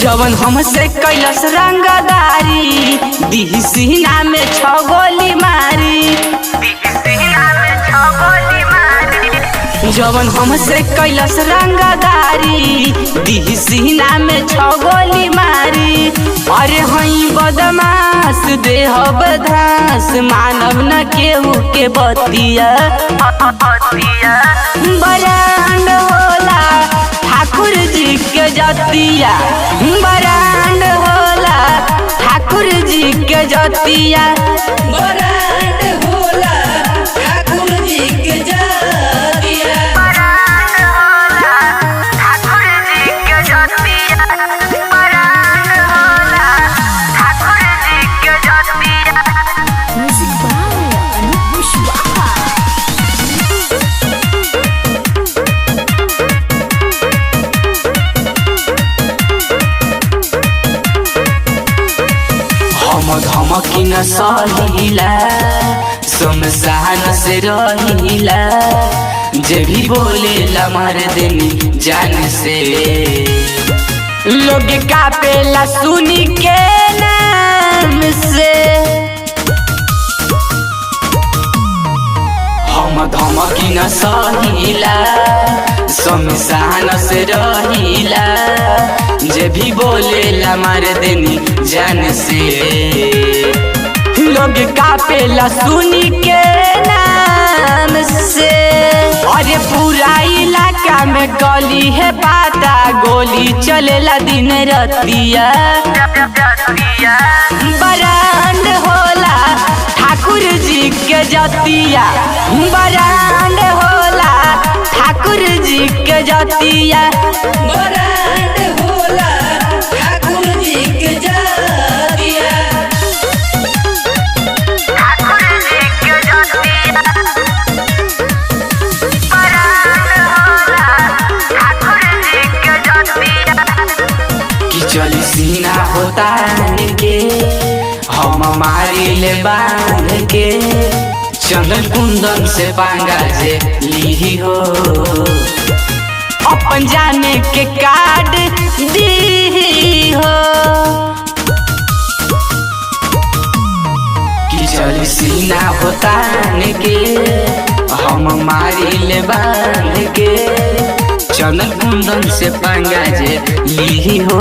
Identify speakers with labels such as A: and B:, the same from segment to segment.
A: जवन हमसे कैलस रंगदारी दिही सीना में 6 गोली मारी। जवन हमसे कैलस रंगदारी दिही सीना में 6 गोली मारी। अरे हई बदमाश देह बधास मानव न केहू के बतिया। बरांड होला ठाकुर जी के जतिया। बरांड होला ठाकुर जी के जतिया।
B: बरांड होला ठाकुर जी के जतिया।
A: बरांड होला ठाकुर जी के जतिया। बरांड होला ठाकुर जी के जतिया।
C: म्यूजिक बाय अनूप कुशवाहा।
A: हम धमकी न सहिला शमशान से रहिला। जे भी बोलेला मार देनी जान से। लोग कापेला सुनी के नाम से। हम धमकी न सहिला शमशान से रहिला। जे भी बोलेला मार देनी जान से। लोग कापेला सुनी के नाम से। अरे पूरा इलाका में गली है पाता गोली चलेला दिन रतिया। बरांड होला ठाकुर जी के जतिया। बरांड होला ठाकुर जी के जतिया।
B: बरांड होला ठाकुर जी के जतिया।
A: ठाकुर जी के जतिया। बरांड होला ठाकुर जी के जतिया। कि चली सीना होता के हम मारी ले बांध के। चंदन कुंदन से पांगा जे ली हो। अपन जाने के कार्ड दी हो। कि चली सीना होता के हम मारी ले बांध के। चंदन कुंदन से पांगा जे ली हो।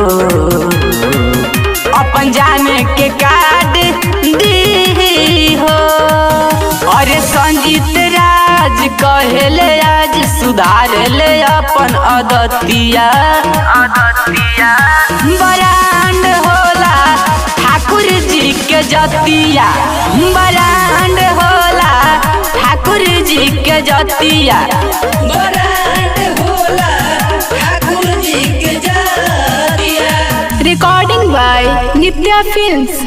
A: अपन जाने के कार्ड दी हो। अरे संजीत राज कहेले आज सुधार ले अपन अदतिया। बरांड होला ठाकुर जी के जतिया। बरांड होला ठाकुर जी के जतिया।
B: बरांड होला ठाकुर जी के जतिया।
C: Recording by Nitya films.